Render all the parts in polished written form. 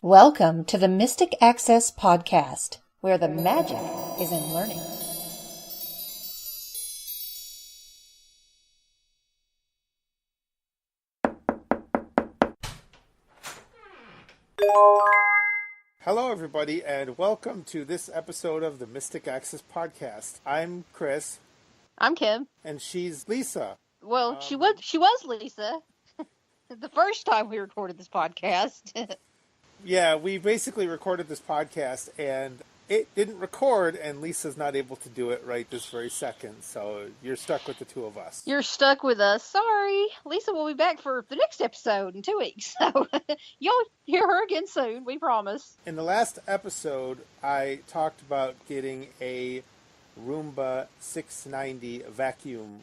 Welcome to the Mystic Access Podcast, where the magic is in learning. Hello, everybody, and welcome to this episode of the Mystic Access Podcast. I'm Chris. I'm Kim. And she's Lisa. Well, she was Lisa the first time we recorded this podcast. Yeah, we basically recorded this podcast, and it didn't record, and Lisa's not able to do it right this very second, so you're stuck with the two of us. You're stuck with us. Sorry. Lisa will be back for the next episode in 2 weeks, so you'll hear her again soon, we promise. In the last episode, I talked about getting a Roomba 690 vacuum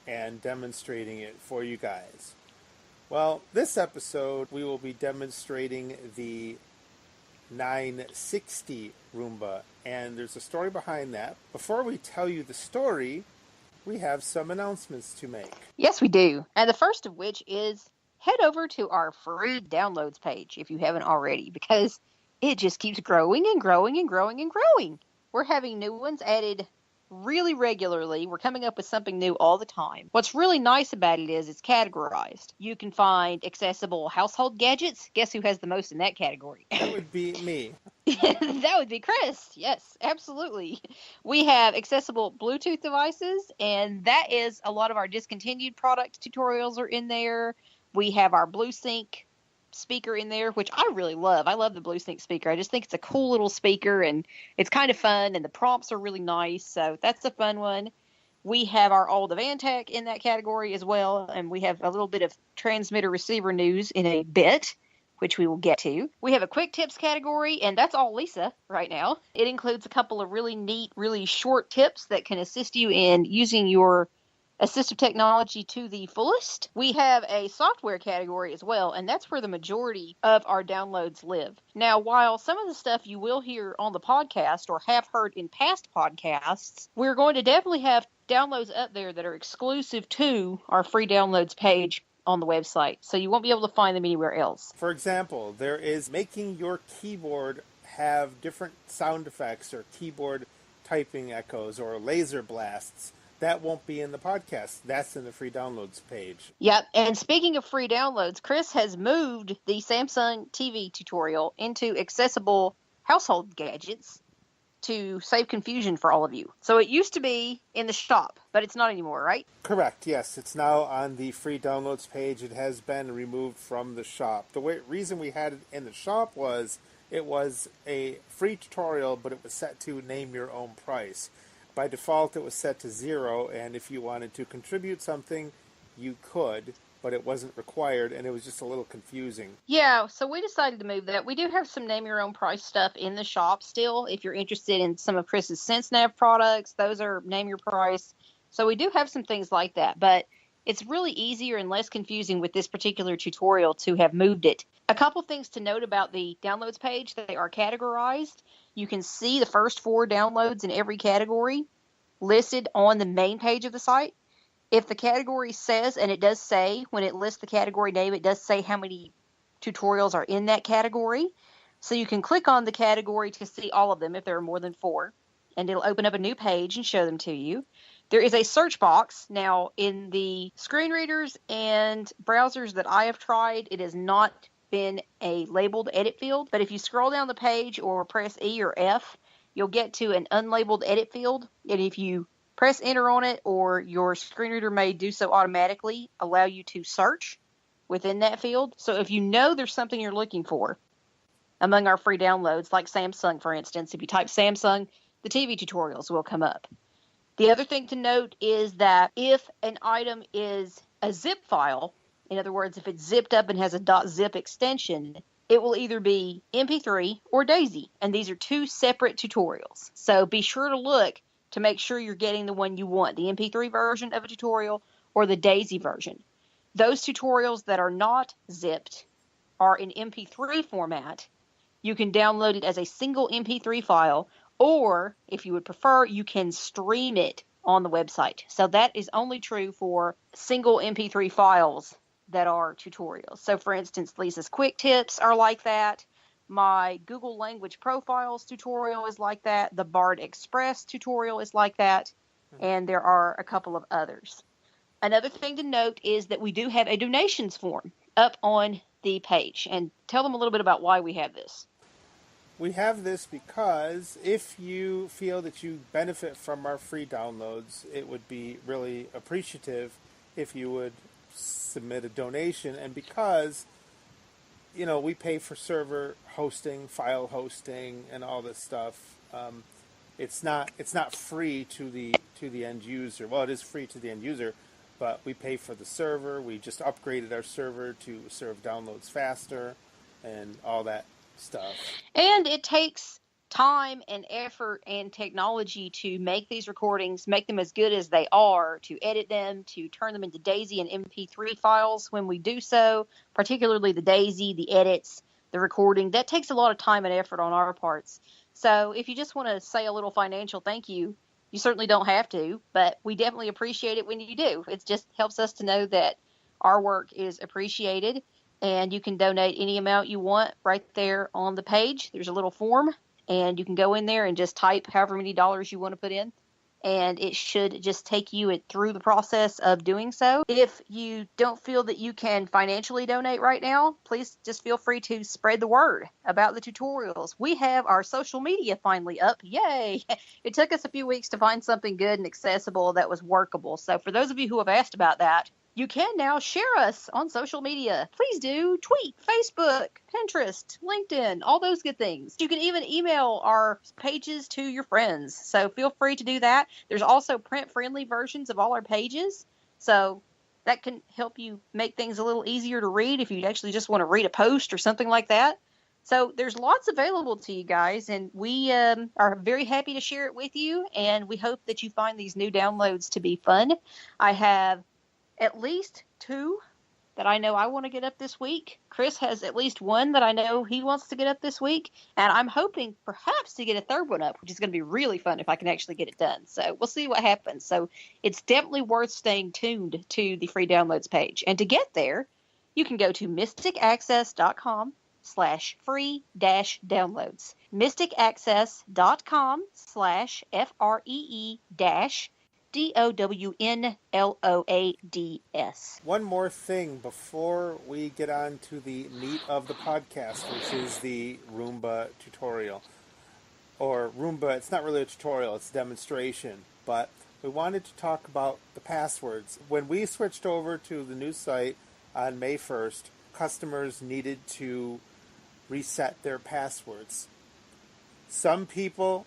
and demonstrating it for you guys. Well, this episode, we will be demonstrating the 960 Roomba, and there's a story behind that. Before we tell you the story, we have some announcements to make. Yes, we do. And the first of which is head over to our free downloads page if you haven't already, because it just keeps growing and growing and growing and growing. We're having new ones added really regularly. We're coming up with something new all the time. What's really nice about it is it's categorized. You can find accessible household gadgets. Guess who has the most in that category? That would be me. That would be Chris. Yes, absolutely. We have accessible Bluetooth devices, and that is a lot of our discontinued product tutorials are in there. We have our BlueSync speaker in there, which I really love. I love the BlueSync speaker. I just think it's a cool little speaker, and it's kind of fun, and the prompts are really nice, so that's a fun one. We have our old Advantech in that category as well, and we have a little bit of transmitter receiver news in a bit, which we will get to. We have a quick tips category, and that's all Lisa right now. It includes a couple of really neat, really short tips that can assist you in using your assistive technology to the fullest. We have a software category as well, and that's where the majority of our downloads live. Now, while some of the stuff you will hear on the podcast or have heard in past podcasts, we're going to definitely have downloads up there that are exclusive to our free downloads page on the website, so you won't be able to find them anywhere else. For example, there is making your keyboard have different sound effects or keyboard typing echoes or laser blasts. That won't be in the podcast. That's in the free downloads page. Yep. And speaking of free downloads, Chris has moved the Samsung TV tutorial into accessible household gadgets to save confusion for all of you. So it used to be in the shop, but it's not anymore, right? Correct, yes. It's now on the free downloads page. It has been removed from the shop. The reason we had it in the shop was it was a free tutorial, but it was set to name your own price. By default, it was set to 0, and if you wanted to contribute something, you could, but it wasn't required, and it was just a little confusing. Yeah, so we decided to move that. We do have some name your own price stuff in the shop still. If you're interested in some of Chris's SenseNav products, those are name your price. So we do have some things like that, but it's really easier and less confusing with this particular tutorial to have moved it. A couple things to note about the downloads page: they are categorized. You can see the first 4 downloads in every category listed on the main page of the site. If the category says, and it does say when it lists the category name, it does say how many tutorials are in that category. So you can click on the category to see all of them if there are more than 4, and it'll open up a new page and show them to you. There is a search box. Now, in the screen readers and browsers that I have tried, it has not been a labeled edit field, but if you scroll down the page or press E or F, you'll get to an unlabeled edit field, and if you press enter on it, or your screen reader may do so automatically, allow you to search within that field. So if you know there's something you're looking for among our free downloads, like Samsung, for instance, if you type Samsung, the TV tutorials will come up. The other thing to note is that if an item is a zip file, in other words, if it's zipped up and has a .zip extension, it will either be MP3 or DAISY, and these are 2 separate tutorials. So be sure to look to make sure you're getting the one you want, the MP3 version of a tutorial or the DAISY version. Those tutorials that are not zipped are in MP3 format. You can download it as a single MP3 file, or if you would prefer, you can stream it on the website. So that is only true for single MP3 files that are tutorials. So for instance, Lisa's quick tips are like that. My Google language profiles tutorial is like that. The Bard Express tutorial is like that. And there are a couple of others. Another thing to note is that we do have a donations form up on the page. And tell them a little bit about why we have this. We have this because if you feel that you benefit from our free downloads, it would be really appreciative if you would submit a donation. And because, we pay for server hosting, file hosting, and all this stuff, it's not free to the end user. Well, it is free to the end user, but we pay for the server. We just upgraded our server to serve downloads faster and all that stuff. And it takes time and effort and technology to make these recordings, make them as good as they are, to edit them, to turn them into DAISY and MP3 files when we do so, particularly the DAISY, the edits, the recording. That takes a lot of time and effort on our parts. So if you just want to say a little financial thank you, you certainly don't have to, but we definitely appreciate it when you do. It just helps us to know that our work is appreciated. And you can donate any amount you want right there on the page. There's a little form, and you can go in there and just type however many dollars you want to put in. And it should just take you through the process of doing so. If you don't feel that you can financially donate right now, please just feel free to spread the word about the tutorials. We have our social media finally up. Yay! It took us a few weeks to find something good and accessible that was workable. So for those of you who have asked about that, you can now share us on social media. Please do. Tweet, Facebook, Pinterest, LinkedIn, all those good things. You can even email our pages to your friends. So feel free to do that. There's also print-friendly versions of all our pages. So that can help you make things a little easier to read if you actually just want to read a post or something like that. So there's lots available to you guys, and we are very happy to share it with you, and we hope that you find these new downloads to be fun. I have at least 2 that I know I want to get up this week. Chris has at least 1 that I know he wants to get up this week. And I'm hoping perhaps to get a 3rd one up, which is going to be really fun if I can actually get it done. So we'll see what happens. So it's definitely worth staying tuned to the free downloads page. And to get there, you can go to mysticaccess.com/free-downloads. mysticaccess.com/FREE- DOWNLOADS. One more thing before we get on to the meat of the podcast, which is the Roomba tutorial. Or Roomba, it's not really a tutorial, it's a demonstration. But we wanted to talk about the passwords. When we switched over to the new site on May 1st, customers needed to reset their passwords. Some people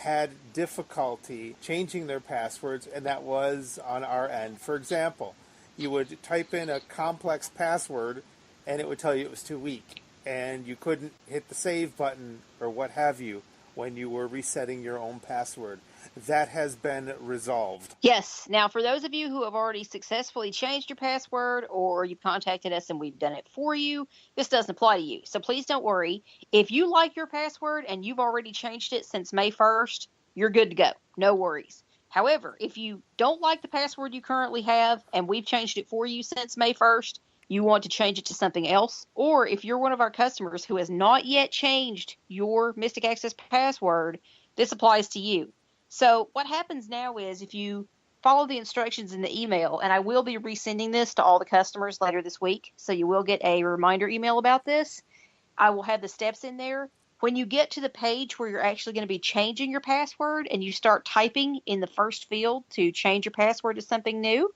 had difficulty changing their passwords, and that was on our end. For example, you would type in a complex password, and it would tell you it was too weak, and you couldn't hit the save button or what have you when you were resetting your own password. That has been resolved. Yes. Now, for those of you who have already successfully changed your password, or you've contacted us and we've done it for you, this doesn't apply to you. So please don't worry. If you like your password and you've already changed it since May 1st, you're good to go. No worries. However, if you don't like the password you currently have and we've changed it for you since May 1st, you want to change it to something else, or if you're one of our customers who has not yet changed your Mystic Access password, this applies to you. So what happens now is if you follow the instructions in the email, and I will be resending this to all the customers later this week, so you will get a reminder email about this. I will have the steps in there. When you get to the page where you're actually going to be changing your password and you start typing in the first field to change your password to something new,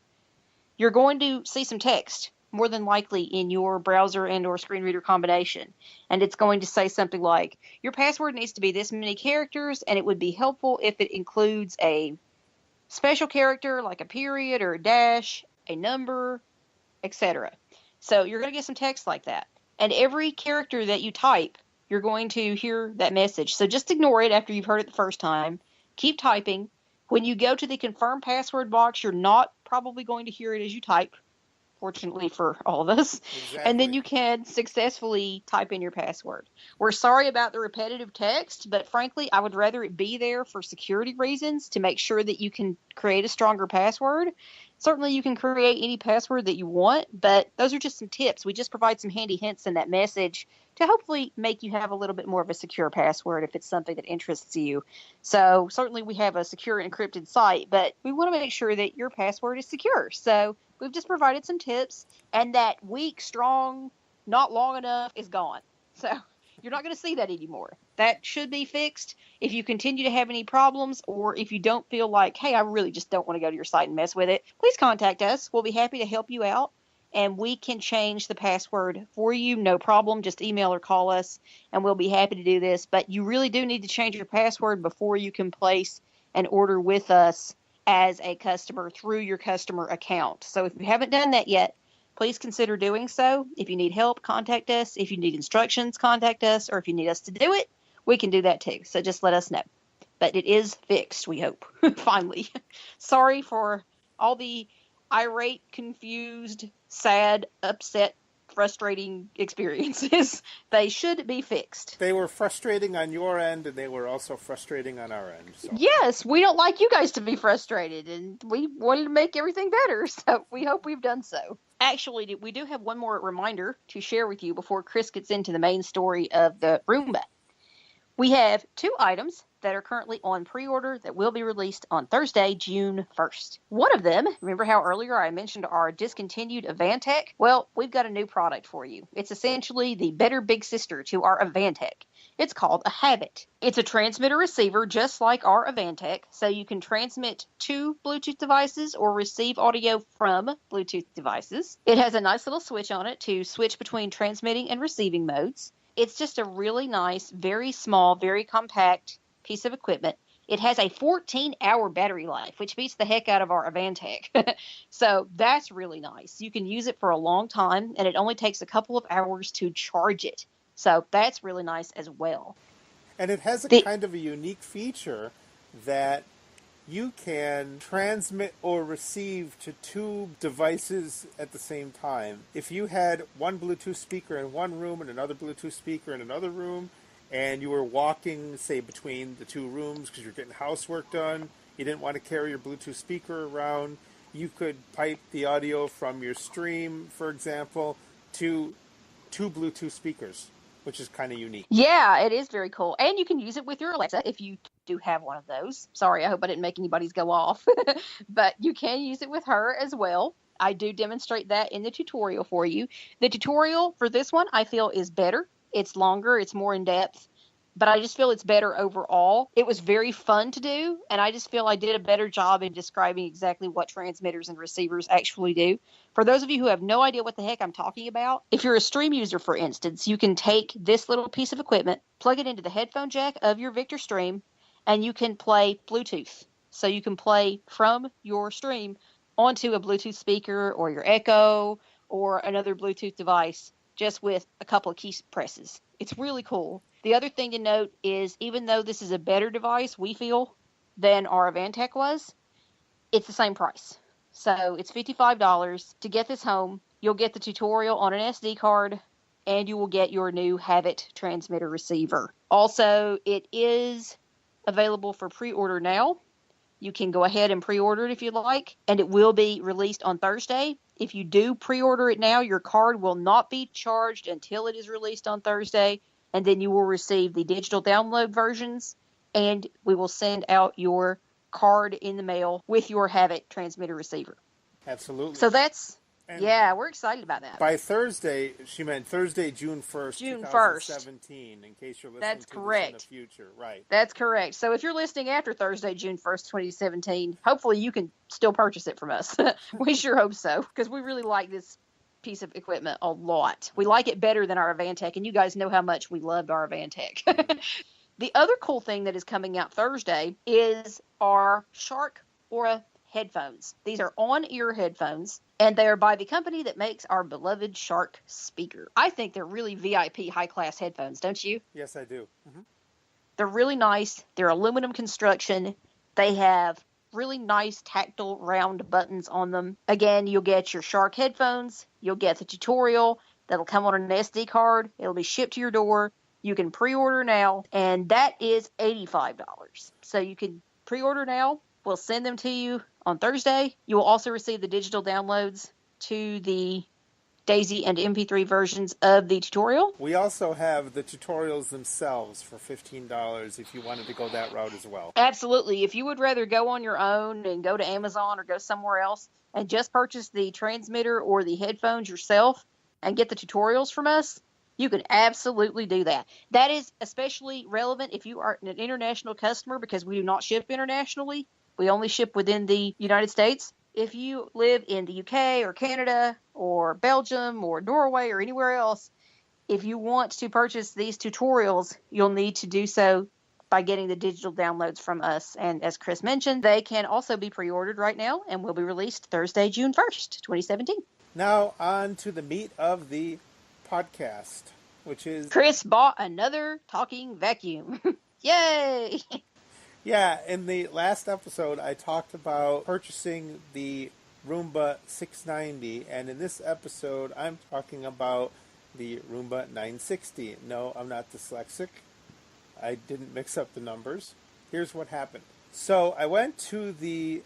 you're going to see some text, more than likely in your browser and or screen reader combination. And it's going to say something like, your password needs to be this many characters, and it would be helpful if it includes a special character like a period or a dash, a number, etc. So you're going to get some text like that. And every character that you type, you're going to hear that message. So just ignore it after you've heard it the first time. Keep typing. When you go to the confirm password box, you're not probably going to hear it as you type. fortunately for all of us. Exactly. And then you can successfully type in your password. We're sorry about the repetitive text, but frankly, I would rather it be there for security reasons to make sure that you can create a stronger password. Certainly, you can create any password that you want, but those are just some tips. We just provide some handy hints in that message to hopefully make you have a little bit more of a secure password if it's something that interests you. So certainly we have a secure encrypted site, but we want to make sure that your password is secure. So we've just provided some tips, and that weak, strong, not long enough is gone. So you're not going to see that anymore. That should be fixed. If you continue to have any problems, or if you don't feel like, hey, I really just don't want to go to your site and mess with it, please contact us. We'll be happy to help you out, and we can change the password for you. No problem. Just email or call us, and we'll be happy to do this. But you really do need to change your password before you can place an order with us as a customer through your customer account. So if you haven't done that yet, please consider doing so. If you need help, contact us. If you need instructions, contact us. Or if you need us to do it, we can do that too. So just let us know. But it is fixed, we hope, finally. Sorry for all the irate, confused, sad, upset, frustrating experiences. They should be fixed. They were frustrating on your end, and they were also frustrating on our end. So. Yes, we don't like you guys to be frustrated, and we wanted to make everything better, so we hope we've done so. Actually, we do have one more reminder to share with you before Chris gets into the main story of the Roomba. We have 2 items that are currently on pre-order that will be released on Thursday, June 1st. One of them, remember how earlier I mentioned our discontinued Avantec? Well, we've got a new product for you. It's essentially the better big sister to our Avantec. It's called a Habit. It's a transmitter receiver just like our Avantec, so you can transmit to Bluetooth devices or receive audio from Bluetooth devices. It has a nice little switch on it to switch between transmitting and receiving modes. It's just a really nice, very small, very compact piece of equipment. It has a 14-hour battery life, which beats the heck out of our Avantec. So that's really nice. You can use it for a long time, and it only takes a couple of hours to charge it. So that's really nice as well. And it has a kind of a unique feature that you can transmit or receive to 2 devices at the same time. If you had one Bluetooth speaker in one room and another Bluetooth speaker in another room, and you were walking, say, between the 2 rooms because you're getting housework done, you didn't want to carry your Bluetooth speaker around, you could pipe the audio from your stream, for example, to 2 Bluetooth speakers, which is kind of unique. Yeah, it is very cool. And you can use it with your Alexa if you do have one of those. Sorry, I hope I didn't make anybody's go off. But you can use it with her as well. I do demonstrate that in the tutorial for you. The tutorial for this one, I feel, is better. It's longer, it's more in depth, but I just feel it's better overall. It was very fun to do, and I just feel I did a better job in describing exactly what transmitters and receivers actually do. For those of you who have no idea what the heck I'm talking about, if you're a stream user, for instance, you can take this little piece of equipment, plug it into the headphone jack of your Victor Stream, and you can play Bluetooth. So you can play from your stream onto a Bluetooth speaker or your Echo or another Bluetooth device just with a couple of key presses. It's really cool. The other thing to note is even though this is a better device, we feel, than our Avantec was, it's the same price. So it's $55 to get this home. You'll get the tutorial on an SD card, and you will get your new Habit transmitter receiver. Also, it is available for pre-order now. You can go ahead and pre-order it if you'd like, and it will be released on Thursday. If you do pre-order it now, your card will not be charged until it is released on Thursday, and then you will receive the digital download versions, and we will send out your card in the mail with your Habit transmitter receiver. Absolutely. So that's, yeah, we're excited about that. By Thursday, she meant Thursday, June 1st, June 2017, in case you're listening That's to correct. this in the future. Right. That's correct. So if you're listening after Thursday, June 1st, 2017, hopefully you can still purchase it from us. We sure hope so, because we really like this piece of equipment a lot. We like it better than our Avantec, and you guys know how much we loved our Avantec. The other cool thing that is coming out Thursday is our Shark Aura headphones. These are on-ear headphones, and they are by the company that makes our beloved Shark speaker. I think they're really VIP high-class headphones, don't you? Yes, I do. Mm-hmm. They're really nice. They're aluminum construction. They have really nice tactile round buttons on them. Again, you'll get your Shark headphones. You'll get the tutorial that'll come on an SD card. It'll be shipped to your door. You can pre-order now, and that is $85. So you can pre-order now. We'll send them to you on Thursday. You will also receive the digital downloads to the Daisy and MP3 versions of the tutorial. We also have the tutorials themselves for $15 if you wanted to go that route as well. Absolutely. If you would rather go on your own and go to Amazon or go somewhere else and just purchase the transmitter or the headphones yourself and get the tutorials from us, you can absolutely do that. That is especially relevant if you are an international customer, because we do not ship internationally. We only ship within the United States. If you live in the UK or Canada or Belgium or Norway or anywhere else, if you want to purchase these tutorials, you'll need to do so by getting the digital downloads from us. And as Chris mentioned, they can also be pre-ordered right now and will be released Thursday, June 1st, 2017. Now on to the meat of the podcast, which is... Chris bought another talking vacuum. Yay! Yeah, in the last episode, I talked about purchasing the Roomba 690, and in this episode, I'm talking about the Roomba 960. No, I'm not dyslexic. I didn't mix up the numbers. Here's what happened. So I went to the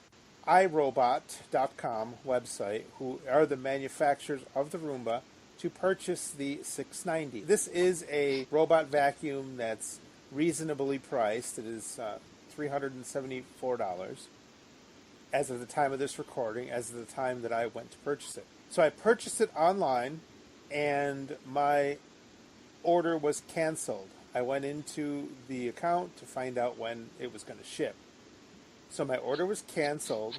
iRobot.com website, who are the manufacturers of the Roomba, to purchase the 690. This is a robot vacuum that's reasonably priced. It is $374 as of the time of this recording, as of the time that I went to purchase it. So I purchased it online, and my order was canceled. I went into the account to find out when it was going to ship. So my order was canceled,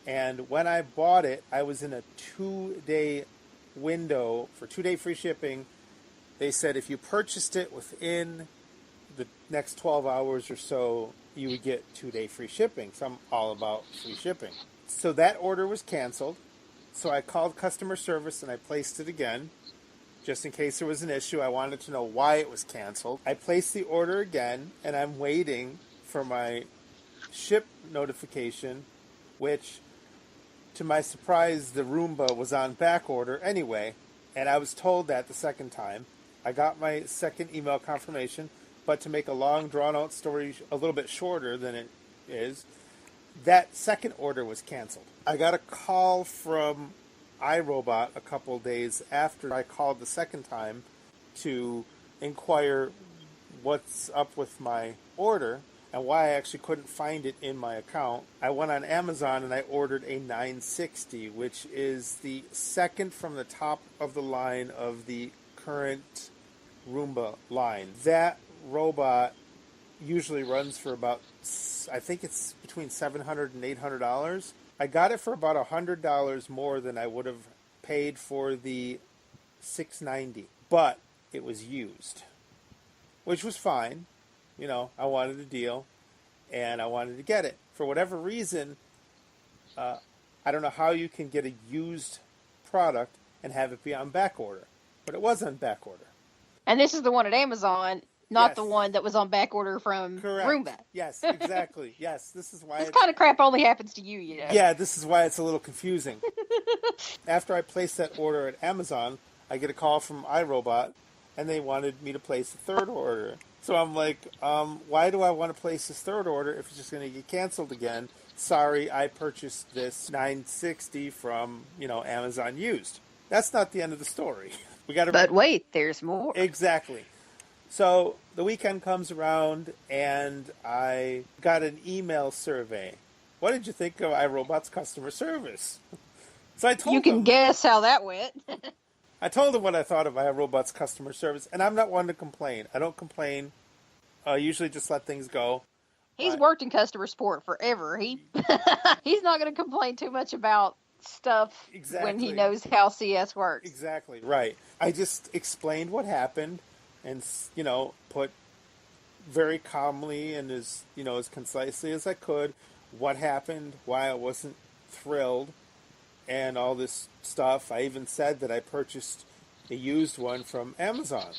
and when I bought it, I was in a 2-day window for 2-day free shipping. They said if you purchased it within the next 12 hours or so, you would get 2-day free shipping. So I'm all about free shipping. So that order was canceled. So I called customer service and I placed it again, just in case there was an issue. I wanted to know why it was canceled. I placed the order again, and I'm waiting for my ship notification, which, to my surprise, the Roomba was on back order anyway. And I was told that the second time. I got my second email confirmation. But to make a long, drawn-out story a little bit shorter than it is, that second order was canceled. I got a call from iRobot a couple days after I called the second time to inquire what's up with my order and why I actually couldn't find it in my account. I went on Amazon and I ordered a 960, which is the second from the top of the line of the current Roomba line. That robot usually runs for about, I think it's between $700 and $800. I got it for about $100 more than I would have paid for the 690, but it was used, which was fine. You know, I wanted a deal, and I wanted to get it. For whatever reason, I don't know how you can get a used product and have it be on back order, but it was on back order. And this is the one at Amazon, not Yes. the one that was on back order from Correct. Roomba. Yes, exactly. Yes, this is why This kind of crap only happens to you, you know. Yeah, this is why it's a little confusing. After I placed that order at Amazon, I get a call from iRobot, and they wanted me to place a third order. So I'm like, why do I want to place this third order if it's just going to get canceled again? Sorry, I purchased this 960 from, Amazon used. That's not the end of the story. But wait, there's more. Exactly. So the weekend comes around, and I got an email survey. What did you think of iRobot's customer service? So I told You can them, guess how that went. I told them what I thought of iRobot's customer service, and I'm not one to complain. I don't complain. I usually just let things go. He's worked in customer support forever. He's not going to complain too much about stuff when he knows how CS works. Exactly, right. I just explained what happened and, put very calmly and as concisely as I could what happened, why I wasn't thrilled, and all this stuff. I even said that I purchased a used one from Amazon.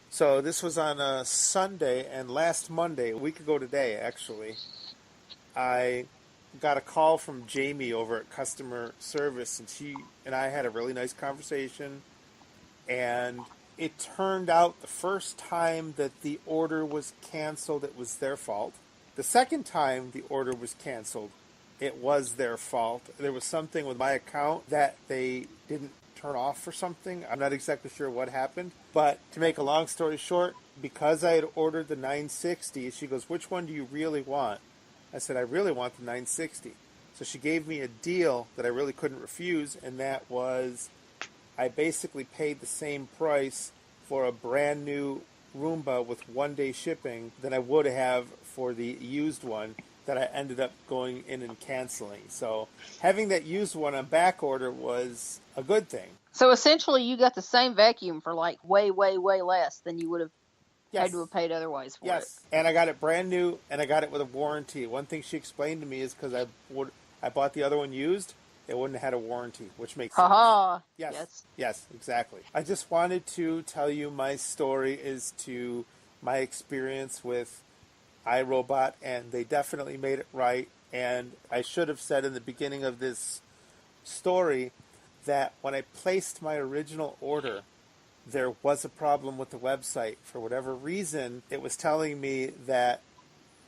So this was on a Sunday, and last Monday, a week ago today, actually, I got a call from Jamie over at customer service, and she and I had a really nice conversation. And it turned out the first time that the order was canceled, it was their fault. The second time the order was canceled, it was their fault. There was something with my account that they didn't turn off for something. I'm not exactly sure what happened. But to make a long story short, because I had ordered the 960, she goes, "Which one do you really want?" I said, "I really want the 960. So she gave me a deal that I really couldn't refuse, and that was I basically paid the same price for a brand new Roomba with 1 day shipping than I would have for the used one that I ended up going in and canceling. So having that used one on back order was a good thing. So essentially, you got the same vacuum for like way, way, way less than you would have had to Yes. have paid otherwise for it. Yes, and I got it brand new, and I got it with a warranty. One thing she explained to me is because I bought the other one used, it wouldn't have had a warranty, which makes sense. Haha. Yes, exactly. I just wanted to tell you my story is to my experience with iRobot, and they definitely made it right. And I should have said in the beginning of this story that when I placed my original order, there was a problem with the website. For whatever reason, it was telling me that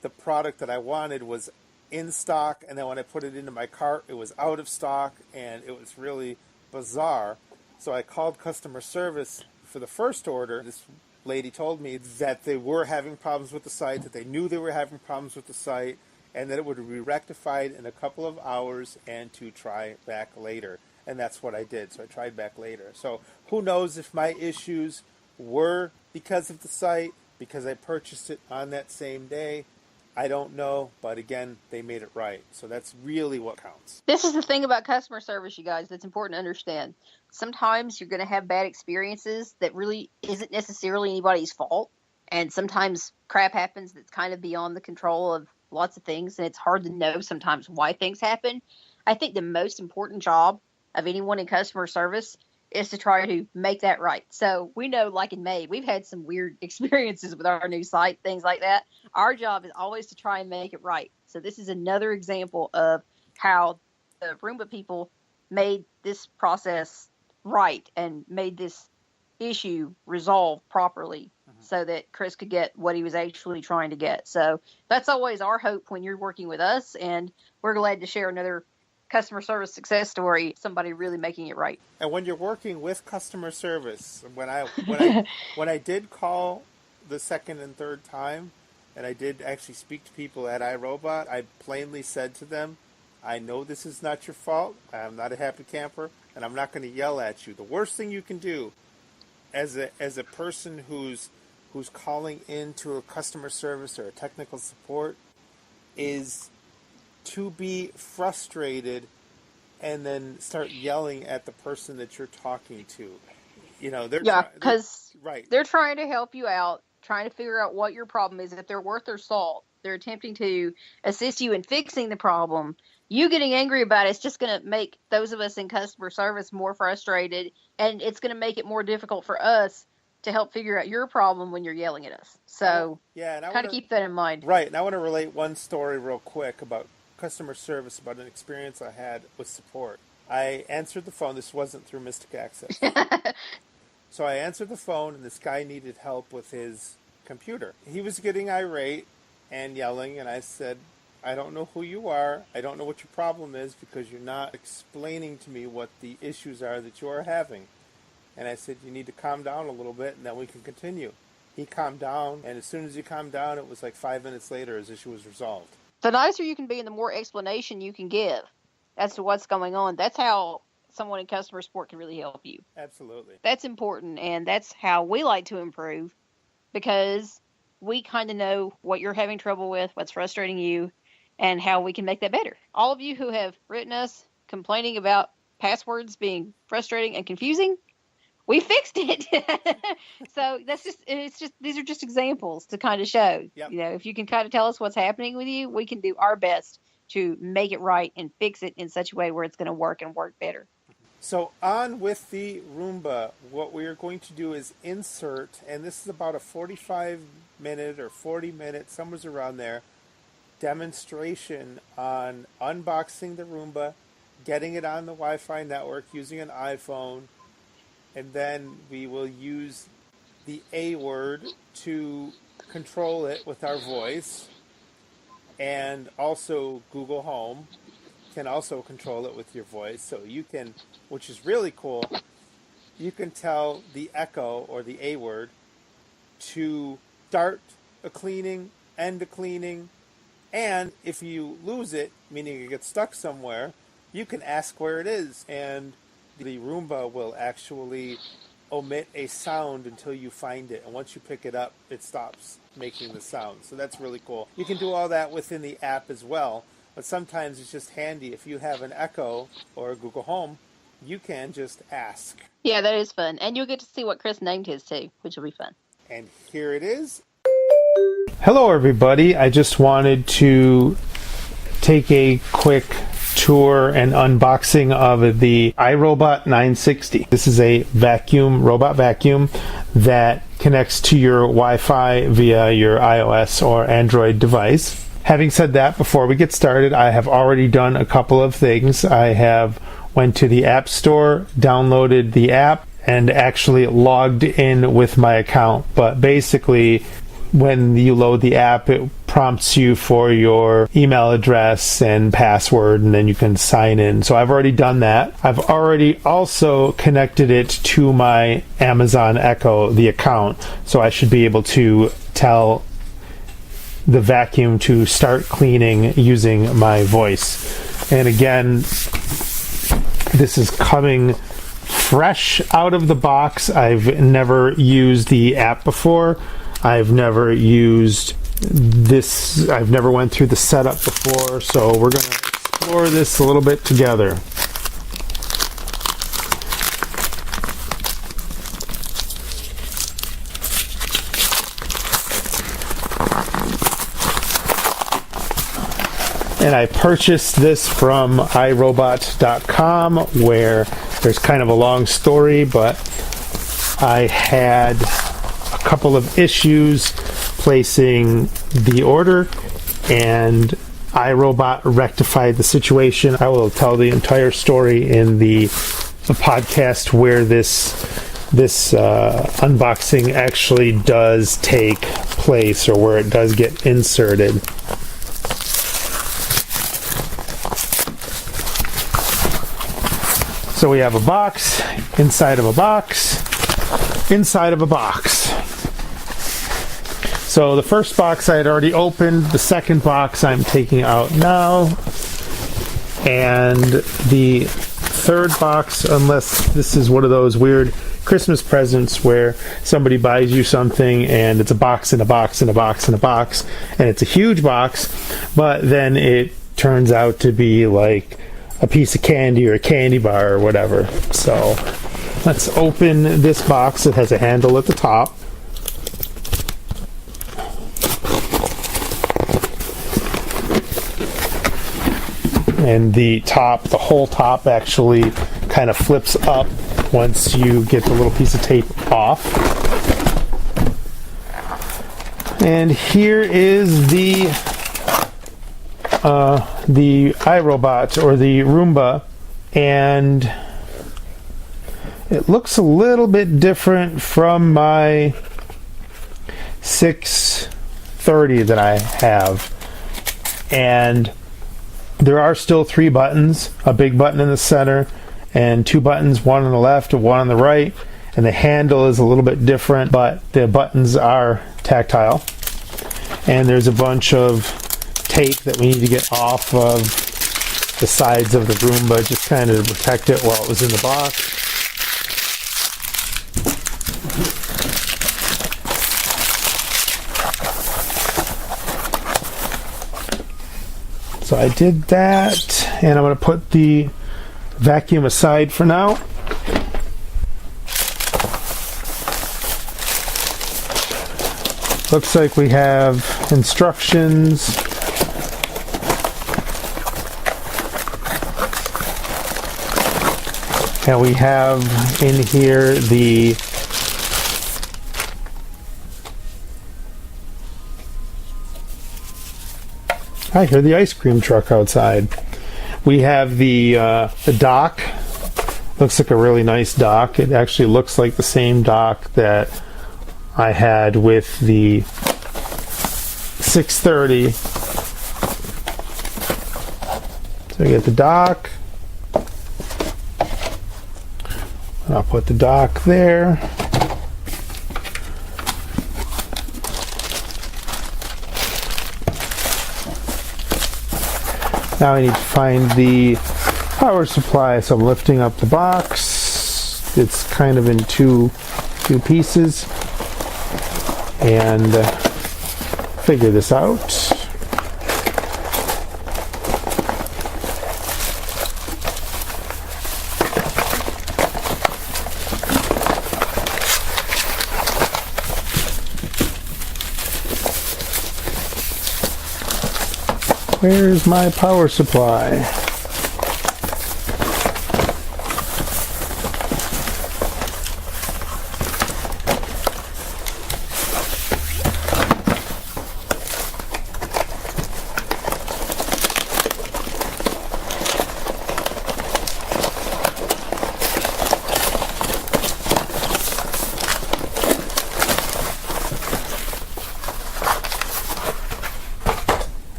the product that I wanted was in stock, and then when I put it into my cart, it was out of stock, and it was really bizarre. So I called customer service for the first order. This lady told me that they were having problems with the site, that they knew they were having problems with the site, and that it would be rectified in a couple of hours and to try back later. And that's what I did. So I tried back later. So who knows if my issues were because of the site, because I purchased it on that same day. I don't know, but again, they made it right. So that's really what counts. This is the thing about customer service, you guys, that's important to understand. Sometimes you're going to have bad experiences that really isn't necessarily anybody's fault. And sometimes crap happens that's kind of beyond the control of lots of things. And it's hard to know sometimes why things happen. I think the most important job of anyone in customer service is to try to make that right. So we know, like in May, we've had some weird experiences with our new site, things like that. Our job is always to try and make it right. So this is another example of how the Roomba people made this process right and made this issue resolved properly so that Chris could get what he was actually trying to get. So that's always our hope when you're working with us, and we're glad to share another customer service success story, somebody really making it right. And when you're working with customer service, when I did call the second and third time, and I did actually speak to people at iRobot, I plainly said to them, "I know this is not your fault. I'm not a happy camper, and I'm not going to yell at you. The worst thing you can do as a person who's calling into a customer service or a technical support is to be frustrated and then start yelling at the person that you're talking to." You know, because right. They're trying to help you out, trying to figure out what your problem is. If they're worth their salt, they're attempting to assist you in fixing the problem. You getting angry about it's just going to make those of us in customer service more frustrated, and it's going to make it more difficult for us to help figure out your problem when you're yelling at us. So kind of keep that in mind. Right, and I want to relate one story real quick about customer service, about an experience I had with support. I answered the phone. This wasn't through Mystic Access. So I answered the phone, and this guy needed help with his computer. He was getting irate and yelling, and I said, "I don't know who you are. I don't know what your problem is because you're not explaining to me what the issues are that you are having." And I said, "You need to calm down a little bit, and then we can continue." He calmed down, and as soon as he calmed down, it was like 5 minutes later, his issue was resolved. The nicer you can be and the more explanation you can give as to what's going on, that's how someone in customer support can really help you. Absolutely. That's important, and that's how we like to improve, because we kind of know what you're having trouble with, what's frustrating you, and how we can make that better. All of you who have written us complaining about passwords being frustrating and confusing, we fixed it. So these are just examples to kind of show, Yep. You know, if you can kind of tell us what's happening with you, we can do our best to make it right and fix it in such a way where it's going to work and work better. So on with the Roomba, what we are going to do is insert, and this is about a 45-minute or 40-minute, somewhere around there, demonstration on unboxing the Roomba, getting it on the Wi-Fi network using an iPhone, and then we will use the A word to control it with our voice, and also Google Home can also control it with your voice. So you can, which is really cool, you can tell the Echo or the A word to start a cleaning, end a cleaning, and if you lose it, meaning it gets stuck somewhere, you can ask where it is, and the Roomba will actually omit a sound until you find it, and once you pick it up, it stops making the sound. So that's really cool. You can do all that within the app as well, but sometimes it's just handy if you have an Echo or a Google Home, you can just ask. Yeah, that is fun. And you'll get to see what Chris named his too, which will be fun. And here it is. Hello, everybody. I just wanted to take a quick tour and unboxing of the iRobot 960. This is a robot vacuum that connects to your Wi-Fi via your iOS or Android device. Having said that, before we get started, I have already done a couple of things. I have went to the App Store, downloaded the app, and actually logged in with my account. But basically, when you load the app, it prompts you for your email address and password, and then you can sign in. So I've already done that. I've already also connected it to my Amazon Echo, the account, so I should be able to tell the vacuum to start cleaning using my voice. And again, this is coming fresh out of the box. I've never used the app before. I've never used this. I've never went through the setup before, so we're going to explore this a little bit together. And I purchased this from iRobot.com, where there's kind of a long story, but I had a couple of issues placing the order, and iRobot rectified the situation. I will tell the entire story in the podcast where this unboxing actually does take place, or where it does get inserted. So we have a box, inside of a box, inside of a box. So the first box I had already opened, the second box I'm taking out now, and the third box, unless this is one of those weird Christmas presents where somebody buys you something and it's a box and a box and a box and a box, and it's a huge box, but then it turns out to be like a piece of candy or a candy bar or whatever. So let's open this box. It has a handle at the top. And the whole top actually kind of flips up once you get the little piece of tape off. And here is the iRobot, or the Roomba, and it looks a little bit different from my 630 that I have. And there are still 3 buttons, a big button in the center, and 2 buttons, one on the left and one on the right. And the handle is a little bit different, but the buttons are tactile. And there's a bunch of tape that we need to get off of the sides of the Roomba, just kind of to protect it while it was in the box. So I did that, and I'm going to put the vacuum aside for now. Looks like we have instructions. And we have in here the I hear the ice cream truck outside. We have the dock. Looks like a really nice dock. It actually looks like the same dock that I had with the 630. So we get the dock. I'll put the dock there. Now I need to find the power supply, so I'm lifting up the box. It's kind of in two pieces, and figure this out. Where's my power supply?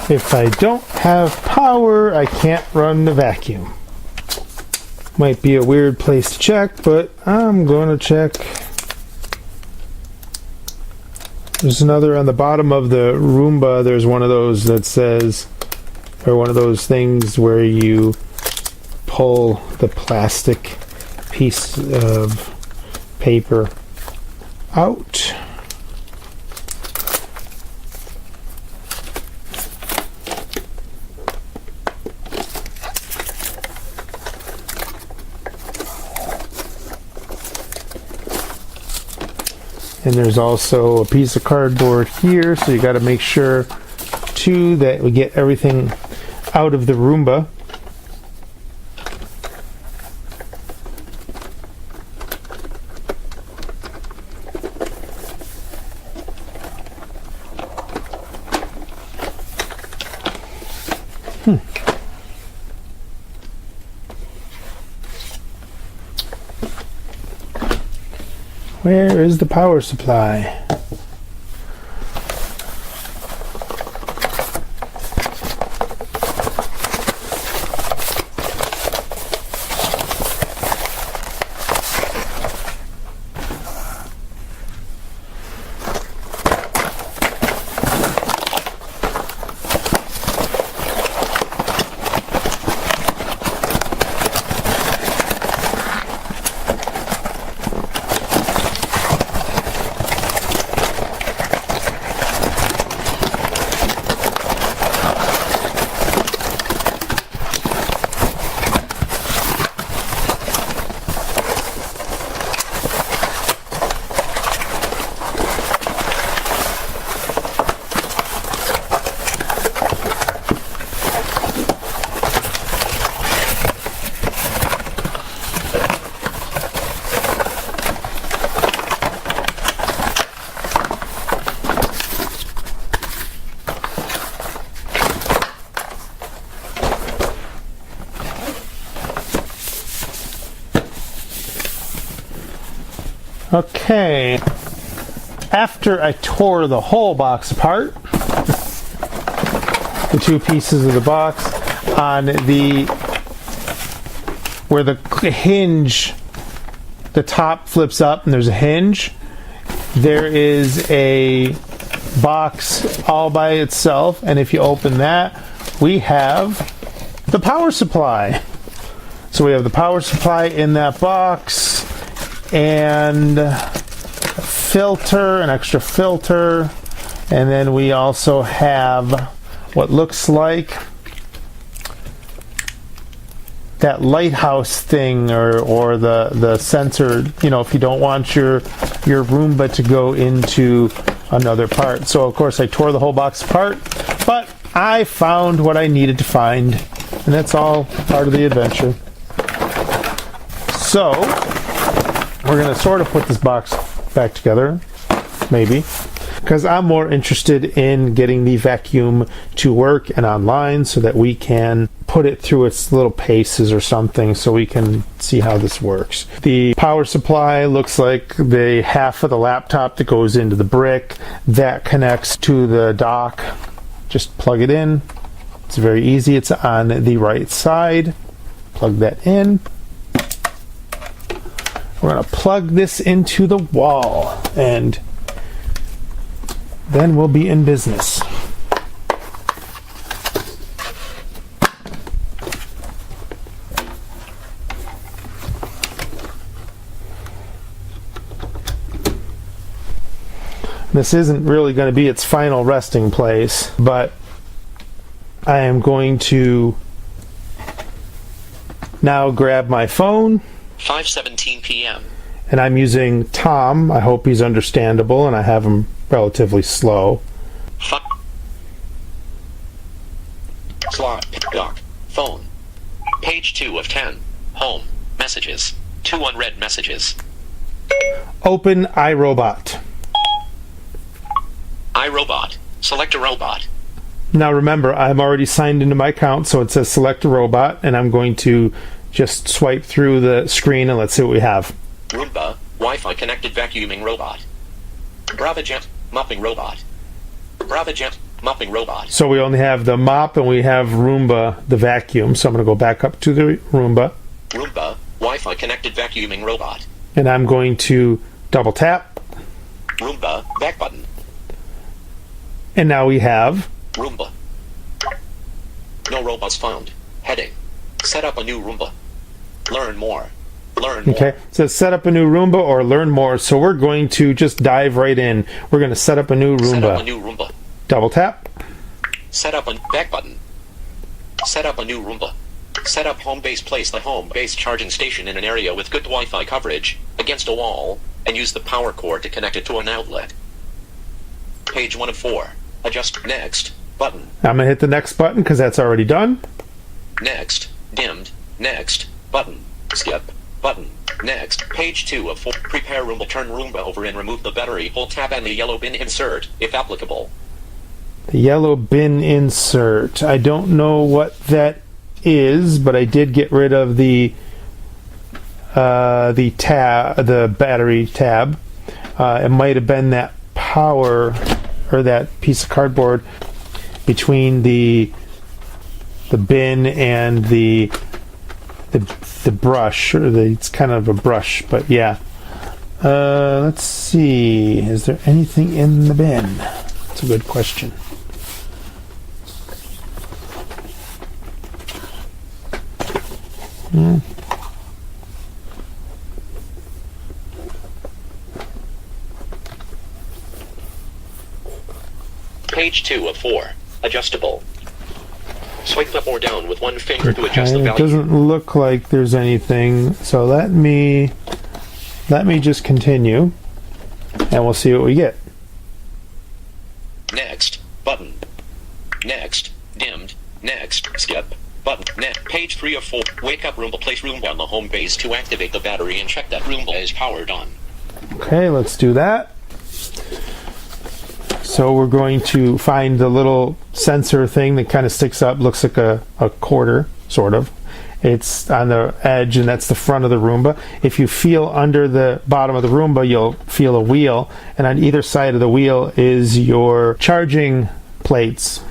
If I don't have power, I can't run the vacuum. Might be a weird place to check, but I'm going to check. There's another on the bottom of the Roomba. There's one of those that says, or one of those things where you pull the plastic piece of paper out. And there's also a piece of cardboard here, so you got to make sure too that we get everything out of the Roomba. Where is the power supply? Okay, after I tore the whole box apart, the two pieces of the box, on the where the hinge, the top flips up and there's a hinge, there is a box all by itself, and if you open that, we have the power supply. So we have the power supply in that box, and a filter, an extra filter, and then we also have what looks like that lighthouse thing, or the sensor, you know, if you don't want your Roomba to go into another part. So of course I tore the whole box apart, but I found what I needed to find, and that's all part of the adventure. So we're going to sort of put this box back together, maybe. because I'm more interested in getting the vacuum to work and online so that we can put it through its little paces or something so we can see how this works. The power supply looks like the half of the laptop that goes into the brick. That connects to the dock. Just plug it in. It's very easy. It's on the right side. Plug that in. We're going to plug this into the wall, and then we'll be in business. This isn't really going to be its final resting place, but I am going to now grab my phone. 5:17 p.m. And I'm using Tom. I hope he's understandable, and I have him relatively slow. Slot. Dock. Phone. Page 2 of 10. Home. Messages. 2 unread messages. Open iRobot. iRobot. Select a robot. Now remember, I'm already signed into my account, so it says select a robot, and I'm going to just swipe through the screen and let's see what we have. Roomba. Wi-Fi connected vacuuming robot. BravaJet. Mopping robot. BravaJet. Mopping robot. So we only have the mop and we have Roomba, the vacuum. So I'm going to go back up to the Roomba. Roomba. Wi-Fi connected vacuuming robot. And I'm going to double tap. Roomba. Back button. And now we have Roomba. No robots found. Heading. Set up a new Roomba. Learn more. Learn more. Okay, it says set up a new Roomba or learn more. So we're going to just dive right in. We're going to set up a new Roomba. Set up a new Roomba. Double tap. Set up a back button. Set up a new Roomba. Set up home base. Place the home base charging station in an area with good Wi-Fi coverage against a wall and use the power cord to connect it to an outlet. Page 1 of 4. Adjust next button. I'm going to hit the next button because that's already done. Next. Dimmed. Next. Button. Skip. Button. Next. Page 2 of 4. Prepare Roomba. Turn Roomba over and remove the battery. Hold tab and the yellow bin insert, if applicable. The yellow bin insert. I don't know what that is, but I did get rid of the battery tab. It might have been that power or that piece of cardboard between the bin and the brush, or it's kind of a brush, but yeah. Let's see. Is there anything in the bin? That's a good question. Page 2 of 4. Adjustable. Swipe up or down with one finger to adjust the It value. doesn't look like there's anything, so let me just continue, and we'll see what we get. Next. Button. Next. Dimmed. Next. Skip. Button. Page 3 of 4. Wake up Roomba. Place Roomba on the home base to activate the battery and check that Roomba is powered on. Okay, let's do that. So we're going to find the little sensor thing that kind of sticks up, looks like a quarter, sort of. It's on the edge, and that's the front of the Roomba. If you feel under the bottom of the Roomba, you'll feel a wheel, and on either side of the wheel is your charging plates.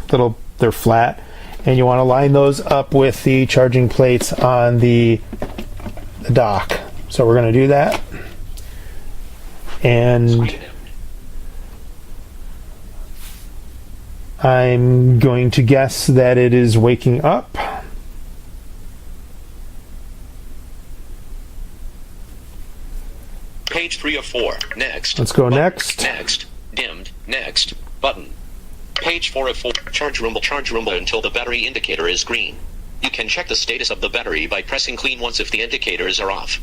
They're flat, and you want to line those up with the charging plates on the dock. So we're going to do that. And I'm going to guess that it is waking up. Page 3 of 4. Next. Let's go button. next. Next. Dimmed. Next. Button. Page 4 of 4. Charge Roomba until the battery indicator is green. You can check the status of the battery by pressing clean once if the indicators are off.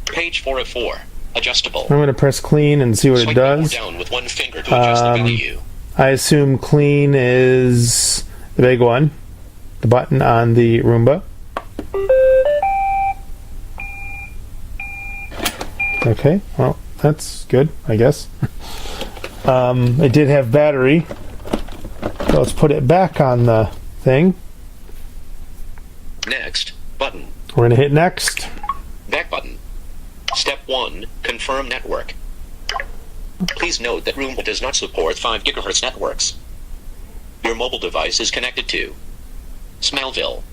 Page 4 of 4. Adjustable. I'm going to press clean and see what Swipe it does. up or down with one finger to adjust the value. I assume clean is the big one, the button on the Roomba. Okay, well, that's good, I guess. It did have battery. So let's put it back on the thing. Next button. We're going to hit next. Back button. Step 1. Confirm network. Please note that Roomba does not support 5 GHz networks. Your mobile device is connected to Smallville.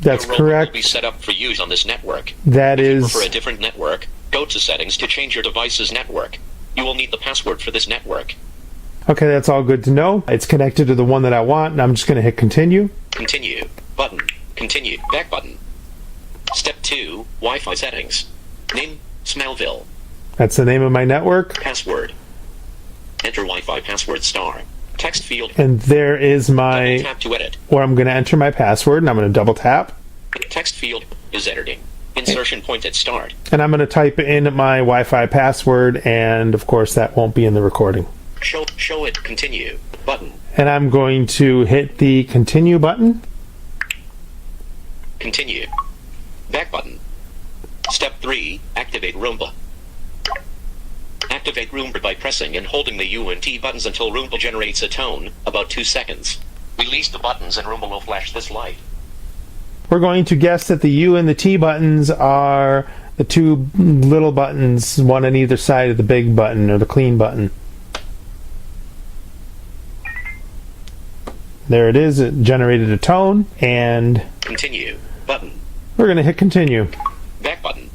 That's Your Roomba correct. will be set up for use on this network. That If you is... prefer a different network, go to settings to change your device's network. You will need the password for this network. Okay, that's all good to know. It's connected to the one that I want, and I'm just going to hit continue. Continue. Button. Continue. Back button. Step 2. Wi-Fi settings. Name, Smallville. That's the name of my network. Password. Enter Wi-Fi password star. Text field. And there is Double my... tap to edit. where I'm going to enter my password, and I'm going to double tap. Text field is editing. Insertion point at start. And I'm going to type in my Wi-Fi password, and of course that won't be in the recording. Show it. Continue. Button. And I'm going to hit the continue button. Continue. Back button. Step 3. Activate Roomba. Activate Roomba by pressing and holding the U and T buttons until Roomba generates a tone, about 2 seconds. Release the buttons and Roomba will flash this light. We're going to guess that the U and the T buttons are the two little buttons, one on either side of the big button or the clean button. There it is. It generated a tone, and Continue. Button. we're going to hit continue. Back button.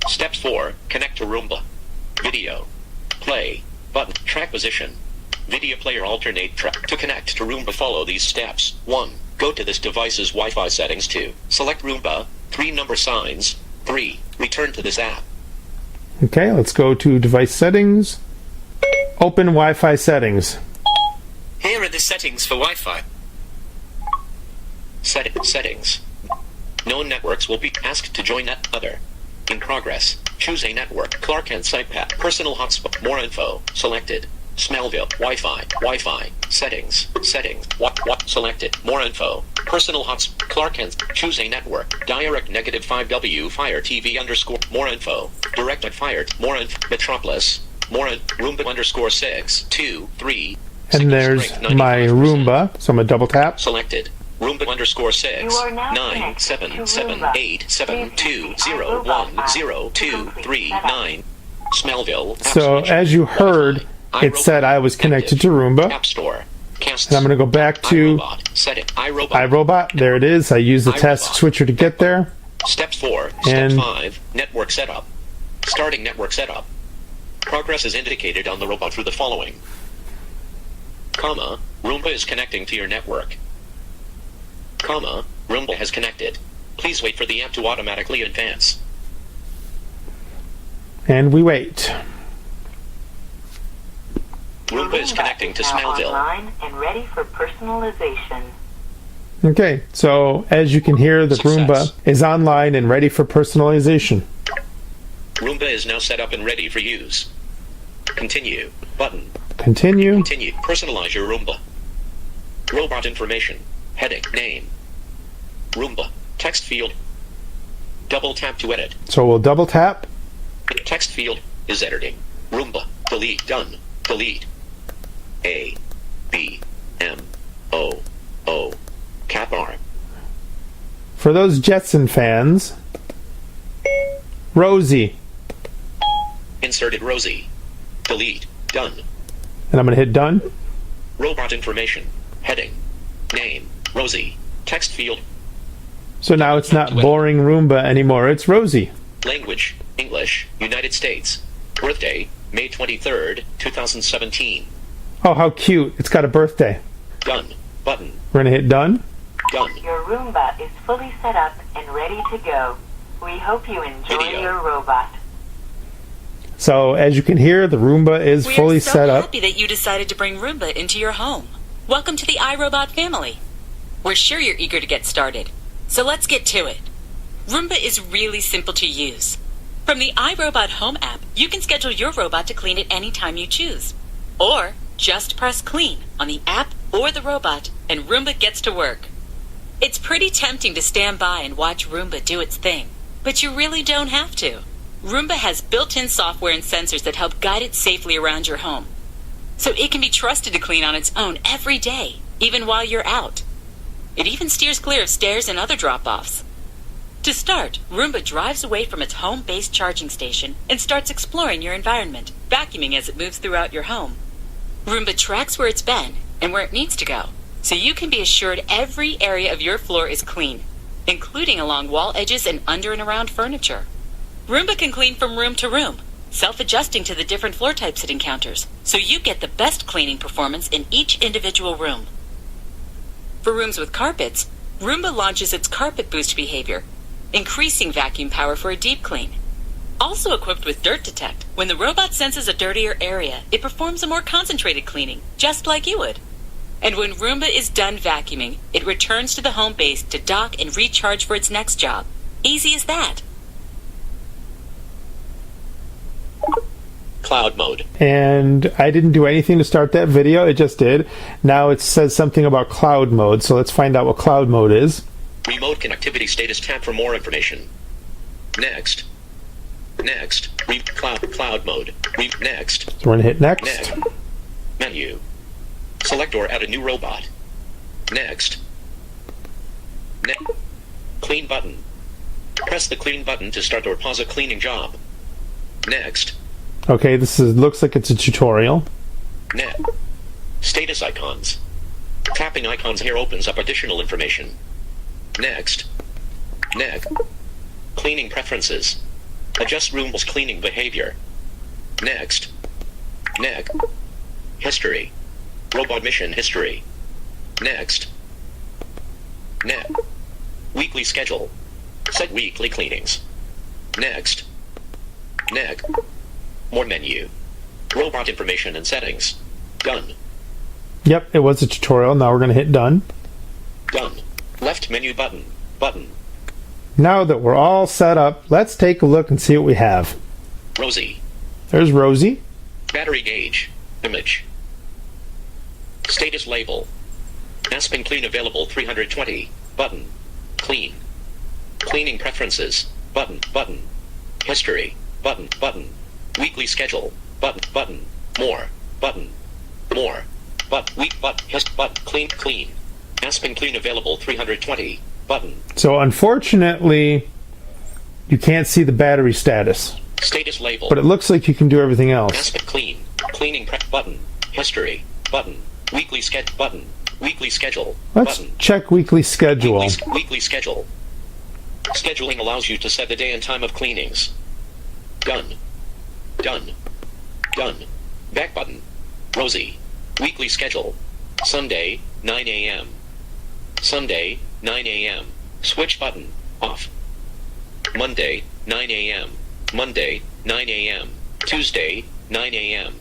Step 4. Connect to Roomba. Video. Play. Button. Track position. Video player alternate track. To connect to Roomba, follow these steps. 1. Go to this device's Wi-Fi settings. 2. Select Roomba. 3. Number signs. 3. Return to this app. Okay, let's go to device settings. Open Wi-Fi settings. Here are the settings for Wi-Fi. Settings. Known networks will be asked to join net other. In progress. Choose a network. Clark Kent site path. Personal hotspot. More info. Selected. Smallville. Wi-Fi. Settings. What? Selected. More info. Personal hotspot. Clark Kent. Choose a network. Direct negative 5W. Fire TV underscore. More info. Directed fired. More info. Metropolis. More Roomba underscore 6 2 3. And there's my Roomba, so I'm going to double tap. Selected. Roomba underscore 6 9 7 7 8 7 2 0 1 0 2 3 9. Smallville. So as you heard, it said I was connected to Roomba. App Store. And I'm going to go back to iRobot. There it is. I use the task switcher to get there. Step 4. Step 5. Network setup. Starting network setup. Progress is indicated on the robot through the following. Comma, Roomba is connecting to your network. Comma, Roomba has connected. Please wait for the app to automatically advance. And we wait. Roomba is connecting to Smallville. Online and ready for personalization. Okay, so as you can hear, the Success. Roomba is online and ready for personalization. Roomba is now set up and ready for use. Continue. Button. Continue. Continue. Personalize your Roomba. Robot information. Heading. Name. Roomba. Text field. Double tap to edit. So we'll double tap. Text field is editing. Roomba. Delete. Done. Delete. A. B. M. O. O. Cap R. For those Jetson fans, Rosie. Inserted Rosie. Delete. Done. And I'm going to hit done. Robot information. Heading. Name. Rosie. Text field. So now it's not boring Roomba anymore. It's Rosie. Language. English. United States. Birthday. May 23rd, 2017. Oh, how cute. It's got a birthday. Done. Button. We're going to hit done. Done. Your Roomba is fully set up and ready to go. We hope you enjoy Video. your robot. So as you can hear, the Roomba is fully set We're so up. happy that you decided to bring Roomba into your home. Welcome to the iRobot family. We're sure you're eager to get started. So let's get to it. Roomba is really simple to use. From the iRobot Home app, you can schedule your robot to clean at any time you choose. Or just press clean on the app or the robot and Roomba gets to work. It's pretty tempting to stand by and watch Roomba do its thing, but you really don't have to. Roomba has built-in software and sensors that help guide it safely around your home. So it can be trusted to clean on its own every day, even while you're out. It even steers clear of stairs and other drop-offs. To start, Roomba drives away from its home-based charging station and starts exploring your environment, vacuuming as it moves throughout your home. Roomba tracks where it's been and where it needs to go, so you can be assured every area of your floor is clean, including along wall edges and under and around furniture. Roomba can clean from room to room, self-adjusting to the different floor types it encounters, so you get the best cleaning performance in each individual room. For rooms with carpets, Roomba launches its Carpet Boost behavior, increasing vacuum power for a deep clean. Also equipped with Dirt Detect, when the robot senses a dirtier area, it performs a more concentrated cleaning, just like you would. And when Roomba is done vacuuming, it returns to the home base to dock and recharge for its next job. Easy as that. Cloud mode. And I didn't do anything to start that video, it just did. Now it says something about cloud mode, so let's find out what cloud mode is. Remote connectivity status tab for more information. Next. Next. Cloud mode. Next. So we're going to hit next. Next. Menu. Select or add a new robot. Next. Clean button. Press the clean button to start or pause a cleaning job. Next. Okay, looks like it's a tutorial. Status icons. Tapping icons here opens up additional information. Next. Cleaning preferences. Adjust Roomba's cleaning behavior. Next. History. Robot mission history. Next. Weekly schedule. Set weekly cleanings. Next. More menu. Robot information and settings. Done. Yep, it was a tutorial. Now we're going to hit done. Done. Left menu button. Now that we're all set up, let's take a look and see what we have. Rosie. There's Rosie. Battery gauge. Image. Status label. Aspen Clean available 320. Button. Clean. Cleaning preferences. Button. History. Button. Weekly schedule. Button. More. Button. More. Clean. Aspen Clean available 320. Button. So unfortunately, you can't see the battery status. Status label. But it looks like you can do everything else. Aspen Clean. Cleaning button. History. Button. Weekly schedule. Button. Weekly schedule. Let's button. check weekly schedule. Weekly schedule. Scheduling allows you to set the day and time of cleanings. Done. Back button. Rosie. Weekly schedule. Sunday, 9 a.m. Sunday, 9 a.m. Switch button. Off. Monday, 9 a.m. Monday, 9 a.m. Tuesday, 9 a.m.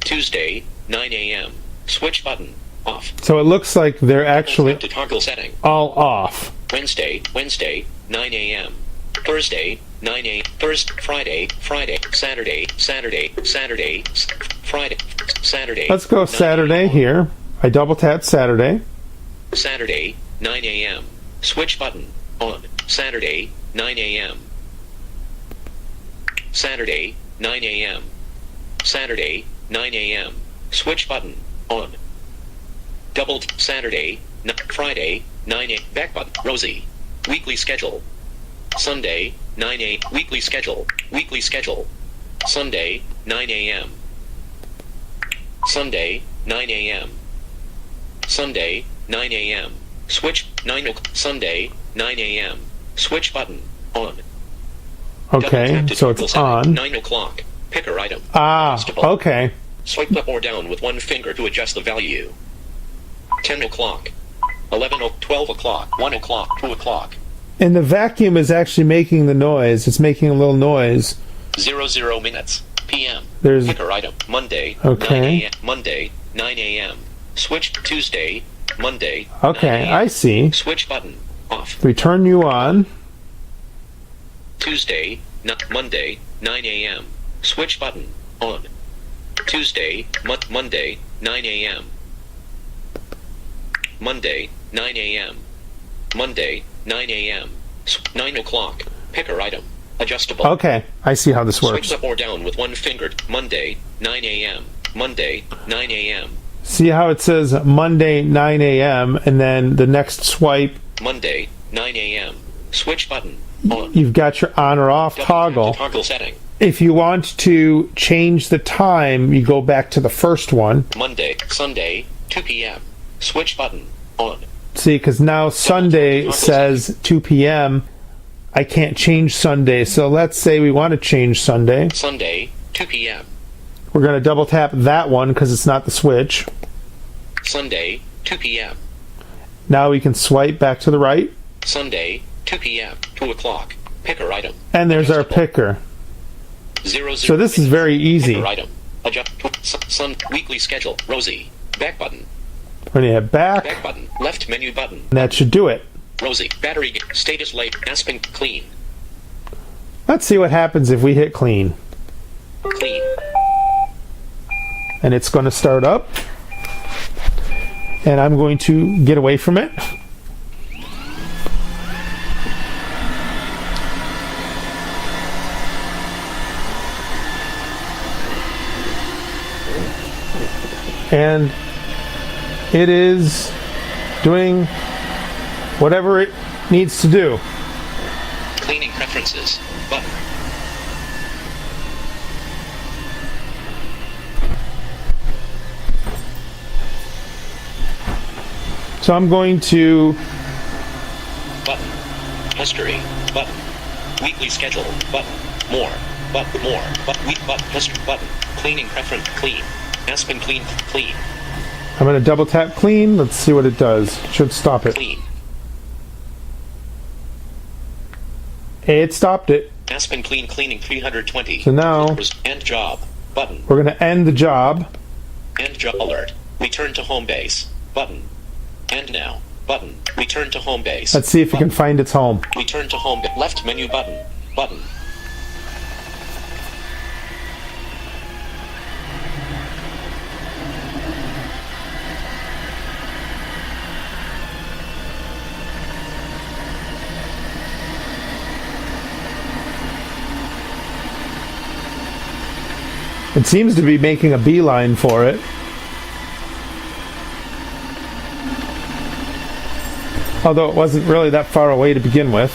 Tuesday, 9 a.m. Switch button. Off. So it looks like they're actually to toggle setting. all off. Wednesday, 9 a.m. Thursday, 9 a.m. Friday, Saturday, Friday, Saturday. Let's go Saturday here. I double tap Saturday. Saturday, 9 a.m. Switch button. On. Saturday, 9 a.m. Saturday, 9 a.m. Saturday, 9 a.m. Switch button. On. Double Saturday, Friday, 9 a.m. Back button. Rosie. Weekly schedule. Sunday, 9 a.m. Weekly schedule. Sunday, 9 a.m. Sunday, 9 a.m. Sunday, 9 a.m. Switch 9 o'clock. Sunday, 9 a.m. Switch button. On. Okay, so it's on. 9 o'clock. Picker item. Okay. Swipe up or down with one finger to adjust the value. 10 o'clock. 12 o'clock. 1 o'clock. 2 o'clock. And the vacuum is actually making the noise. It's making a little noise. 00 minutes. PM. There's Picker item. Monday. Okay. 9 a.m. Monday. 9 a.m. Switch Tuesday. Monday. Okay, 9 a.m. I see. Switch button. Off. We turn you on. Tuesday. Monday. 9 a.m. Switch button. On. Tuesday. Monday. 9 a.m. Monday. 9 a.m. Monday. 9 a.m. 9 o'clock. Picker item. Adjustable. Okay, I see how this Switch works. up or down with one finger. Monday, 9 a.m. Monday, 9 a.m. See how it says Monday 9 a.m. and then the next swipe, Monday, 9 a.m. Switch button. On. you've got your on or off toggle. Toggle setting. If you want to change the time, you go back to the first one. Monday, Sunday, 2 p.m. Switch button. On. See, because now Sunday says 2 p.m. I can't change Sunday, so let's say we want to change Sunday. Sunday, 2 p.m. We're going to double tap that one because it's not the switch. Sunday, 2 p.m. Now we can swipe back to the right. Sunday, 2 p.m. 2 o'clock. Picker item. And there's our picker. 00. So this is very easy. Picker item. Adjust. Sun. Weekly schedule. Rosie. Back button. When you hit back, Back button. Left menu button. that should do it. Rosie. Battery. Status light. Aspen. Clean. Let's see what happens if we hit clean. Clean. And it's going to start up. And I'm going to get away from it. And it is doing whatever it needs to do. Cleaning preferences. Button. So I'm going to Button. History. Button. Weekly schedule. Button. More. Button. More. Week. Button. History. Button. Cleaning preference. Clean. Aspen. Clean. Clean. I'm going to double tap clean. Let's see what it does. Should stop it. Clean. It stopped it. Aspen Clean Cleaning 320. So now End job. Button. we're going to end the job. End job alert. Return to home base. Button. End now. Button. Return to home base. Let's see if we can find its home. Return to home. Left menu button. Button. It seems to be making a beeline for it. Although it wasn't really that far away to begin with.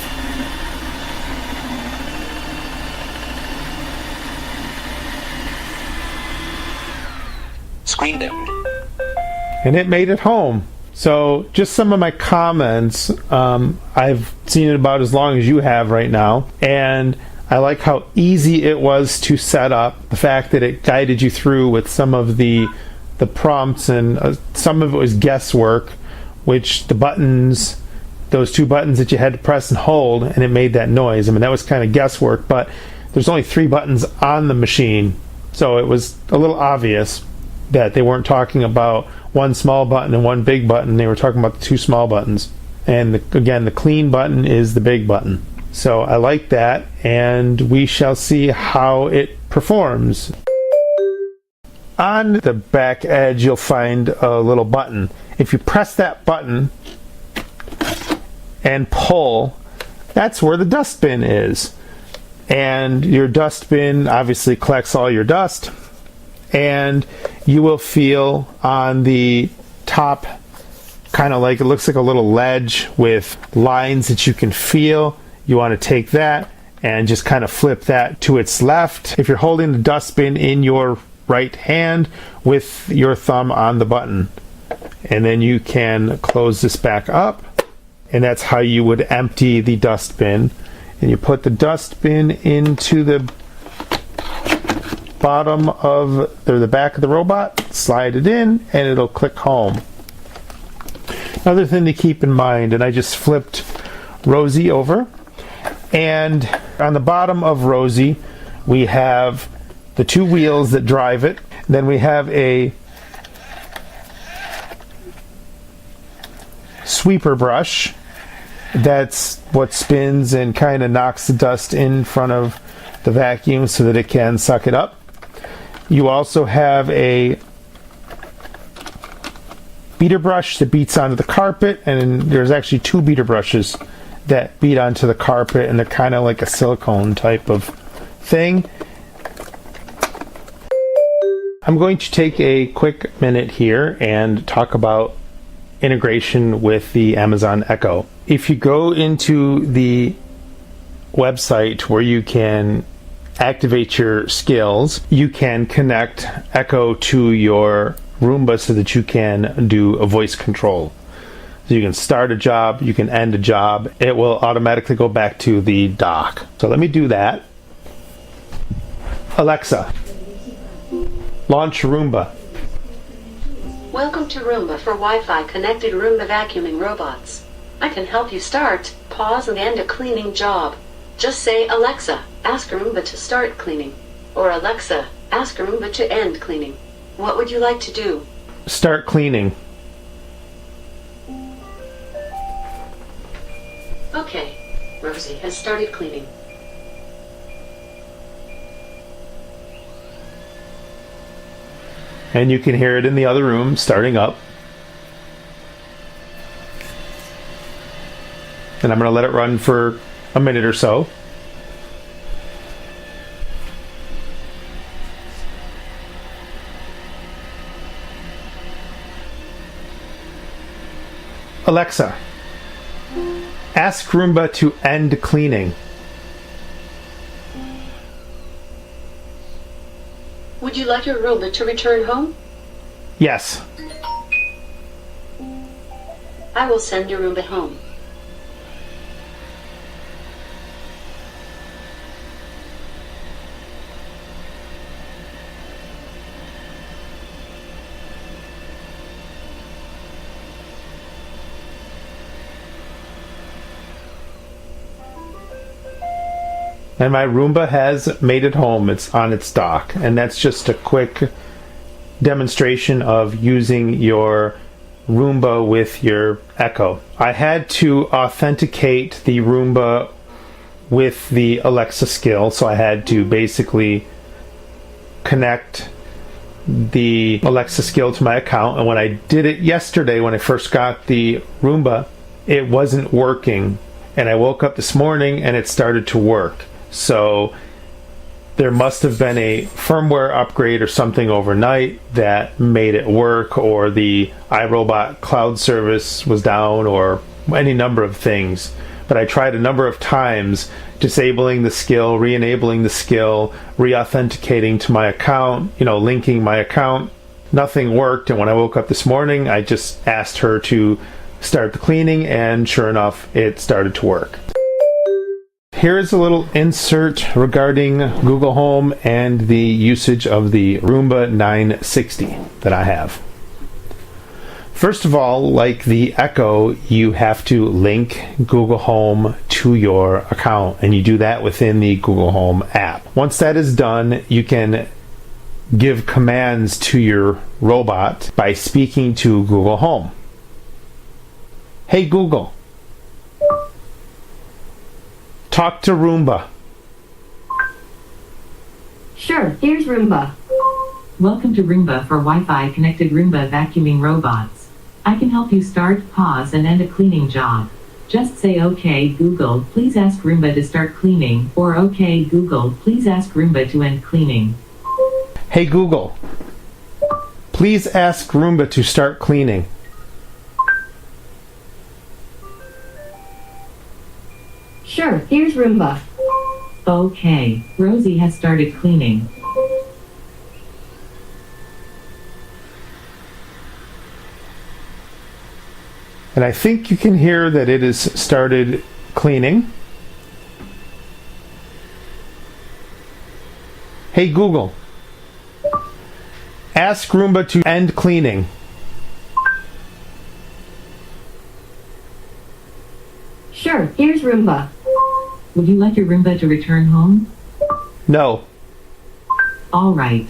Screen dimmed. And it made it home. So just some of my comments. I've seen it about as long as you have right now. And I like how easy it was to set up. The fact that it guided you through with some of the prompts, and some of it was guesswork, which the buttons, those two buttons that you had to press and hold, and it made that noise. I mean, that was kind of guesswork, but there's only 3 buttons on the machine. So it was a little obvious that they weren't talking about one small button and one big button. They were talking about the 2 small buttons. And again, the clean button is the big button. So I like that, and we shall see how it performs. On the back edge, you'll find a little button. If you press that button and pull, that's where the dustbin is. And your dustbin obviously collects all your dust, and you will feel on the top, kind of like, it looks like a little ledge with lines that you can feel. You want to take that and just kind of flip that to its left. If you're holding the dustbin in your right hand with your thumb on the button, and then you can close this back up, and that's how you would empty the dustbin. And you put the dustbin into the bottom of, or the back of the robot, slide it in, and it'll click home. Another thing to keep in mind, and I just flipped Rosie over, and on the bottom of Rosie we have the 2 wheels that drive it. Then we have a sweeper brush. That's what spins and kind of knocks the dust in front of the vacuum so that it can suck it up. You also have a beater brush that beats onto the carpet, and there's actually 2 beater brushes that bead onto the carpet, and they're kind of like a silicone type of thing. I'm going to take a quick minute here and talk about integration with the Amazon Echo. If you go into the website where you can activate your skills, you can connect Echo to your Roomba so that you can do a voice control. So you can start a job, you can end a job. It will automatically go back to the dock. So let me do that. Alexa, launch Roomba. Welcome to Roomba for Wi-Fi connected Roomba vacuuming robots. I can help you start, pause, and end a cleaning job. Just say, Alexa, ask Roomba to start cleaning. Or Alexa, ask Roomba to end cleaning. What would you like to do? Start cleaning. Okay, Rosie has started cleaning. And you can hear it in the other room starting up. And I'm going to let it run for a minute or so. Alexa, ask Roomba to end cleaning. Would you like your Roomba to return home? Yes. I will send your Roomba home. And my Roomba has made it home. It's on its dock. And that's just a quick demonstration of using your Roomba with your Echo. I had to authenticate the Roomba with the Alexa skill, so I had to basically connect the Alexa skill to my account. And when I did it yesterday, when I first got the Roomba, it wasn't working. And I woke up this morning and it started to work. So there must have been a firmware upgrade or something overnight that made it work, or the iRobot cloud service was down, or any number of things. But I tried a number of times disabling the skill, re-enabling the skill, re-authenticating to my account, linking my account. Nothing worked, and when I woke up this morning, I just asked her to start the cleaning, and sure enough, it started to work. Here's a little insert regarding Google Home and the usage of the Roomba 960 that I have. First of all, like the Echo, you have to link Google Home to your account, and you do that within the Google Home app. Once that is done, you can give commands to your robot by speaking to Google Home. Hey Google, talk to Roomba. Sure, here's Roomba. Welcome to Roomba for Wi-Fi connected Roomba vacuuming robots. I can help you start, pause, and end a cleaning job. Just say, OK Google, please ask Roomba to start cleaning, or OK Google, please ask Roomba to end cleaning. Hey Google, please ask Roomba to start cleaning. Sure, here's Roomba. OK, Rosie has started cleaning. And I think you can hear that it has started cleaning. Hey Google, ask Roomba to end cleaning. Sure, here's Roomba. Would you like your Roomba to return home? No. All right.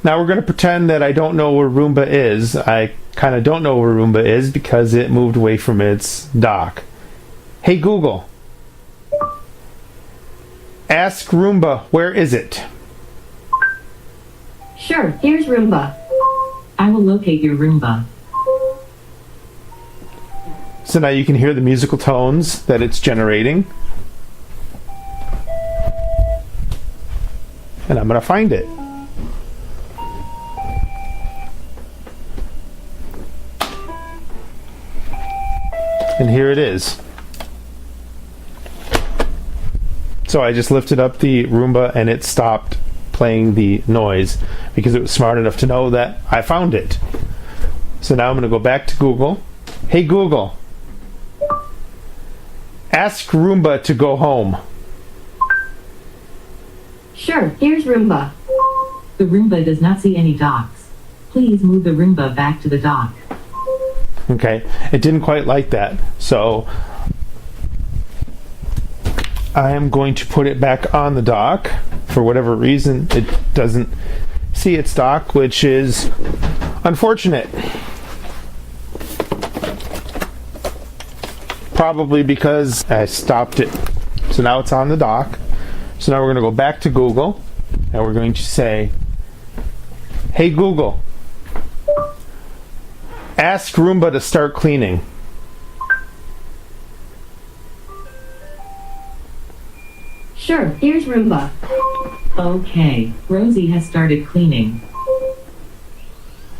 Now we're going to pretend that I don't know where Roomba is. I kind of don't know where Roomba is because it moved away from its dock. Hey Google, ask Roomba, where is it? Sure, here's Roomba. I will locate your Roomba. So now you can hear the musical tones that it's generating. And I'm going to find it. And here it is. So I just lifted up the Roomba and it stopped playing the noise because it was smart enough to know that I found it. So now I'm going to go back to Google. Hey Google, ask Roomba to go home. Sure, here's Roomba. The Roomba does not see any docks. Please move the Roomba back to the dock. Okay, it didn't quite like that. So I am going to put it back on the dock. For whatever reason, it doesn't see its dock, which is unfortunate. Probably because I stopped it. So now it's on the dock. So now we're going to go back to Google and we're going to say, hey Google, ask Roomba to start cleaning. Sure, here's Roomba. Okay, Rosie has started cleaning.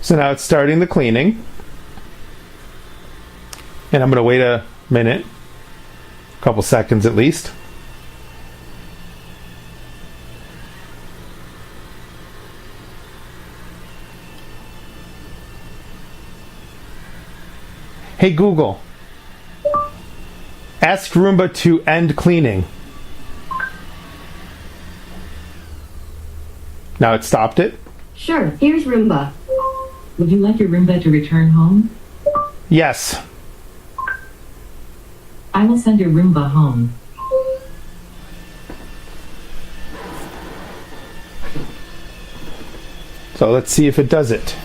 So now it's starting the cleaning. And I'm going to wait a minute, a couple seconds at least. Hey Google, ask Roomba to end cleaning. Now it stopped it. Sure, here's Roomba. Would you like your Roomba to return home? Yes. I will send your Roomba home. So let's see if it does it.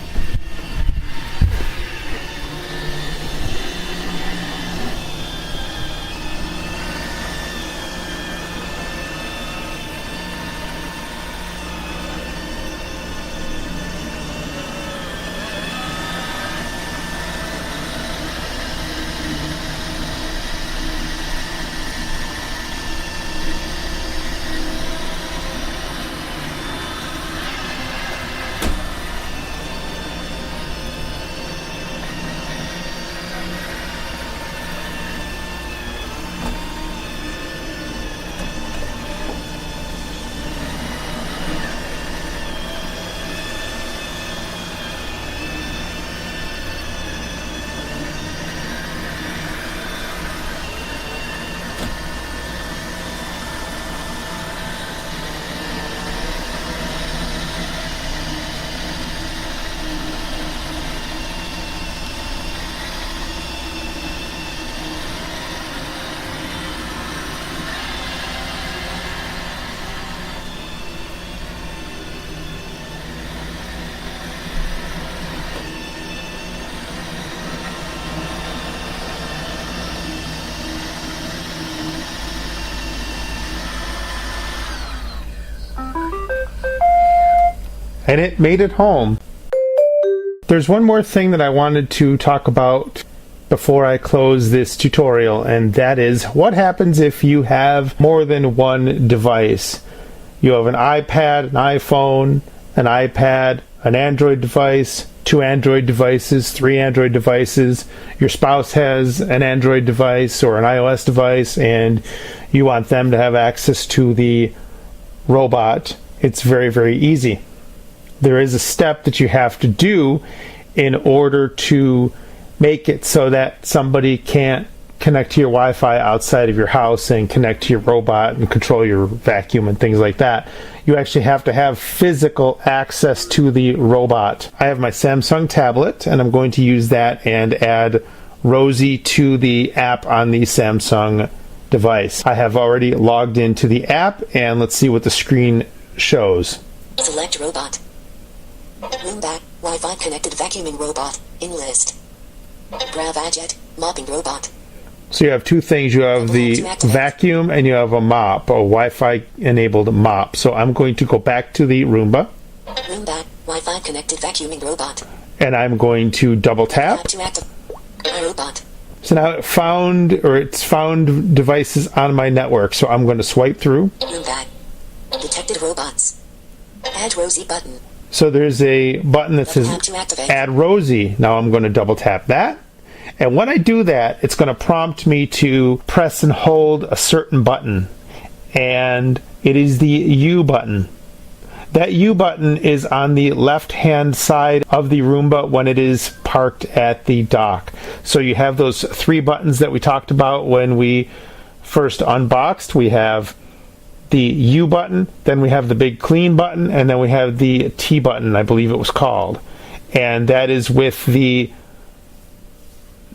And it made it home. There's one more thing that I wanted to talk about before I close this tutorial, and that is what happens if you have more than one device. You have an iPad, an iPhone, an iPad, an Android device, 2 Android devices, 3 Android devices. Your spouse has an Android device or an iOS device, and you want them to have access to the robot. It's very, very easy. There is a step that you have to do in order to make it so that somebody can't connect to your Wi-Fi outside of your house and connect to your robot and control your vacuum and things like that. You actually have to have physical access to the robot. I have my Samsung tablet, and I'm going to use that and add Rosie to the app on the Samsung device. I have already logged into the app, and let's see what the screen shows. Select robot. Roomba, Wi-Fi connected vacuuming robot, in list. Bravajet, mopping robot. So you have two things. You have the vacuum and you have a mop, a Wi-Fi enabled mop. So I'm going to go back to the Roomba. Roomba, Wi-Fi connected vacuuming robot. And I'm going to double tap. To active. iRobot. So now it's found devices on my network. So I'm going to swipe through. Roomba. Detected robots. Add Rosie button. So there's a button that says Tap to activate. Add Rosie. Now I'm going to double tap that. And when I do that, it's going to prompt me to press and hold a certain button. And it is the U button. That U button is on the left-hand side of the Roomba when it is parked at the dock. So you have those 3 buttons that we talked about when we first unboxed. We have the U button, then we have the big clean button, and then we have the T button, I believe it was called. And that is with the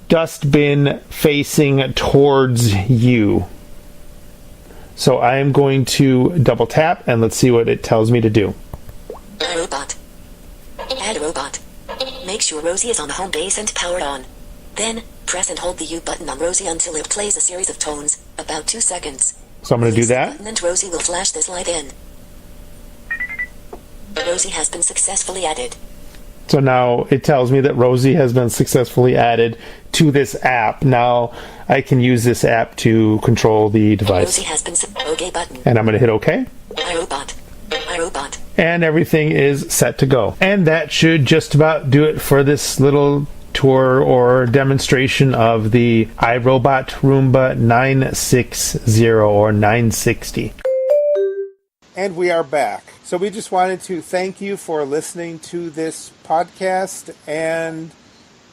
dustbin facing towards you. So I am going to double tap and let's see what it tells me to do. Robot. Add robot. Make sure Rosie is on the home base and powered on. Then, press and hold the U button on Rosie until it plays a series of tones, about 2 seconds. So I'm going to do Release the that. button and Rosie will flash this light in. Rosie has been successfully added. So now it tells me that Rosie has been successfully added to this app. Now I can use this app to control the device. Rosie has been OK button. And I'm going to hit OK. iRobot. iRobot. And everything is set to go. And that should just about do it for this little tour or demonstration of the iRobot Roomba 960 or 960. And we are back. So we just wanted to thank you for listening to this podcast and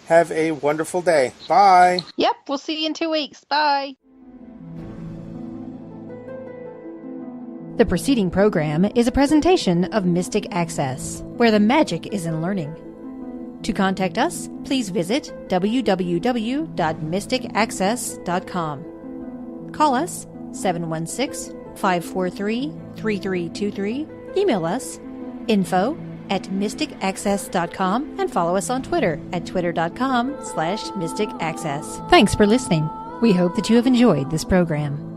have a wonderful day. Bye. Yep, we'll see you in 2 weeks. Bye. The preceding program is a presentation of Mystic Access, where the magic is in learning. To contact us, please visit www.mysticaccess.com. Call us 716-543-3323. Email us info@mysticaccess.com and follow us on Twitter at twitter.com/mysticaccess. Thanks for listening. We hope that you have enjoyed this program.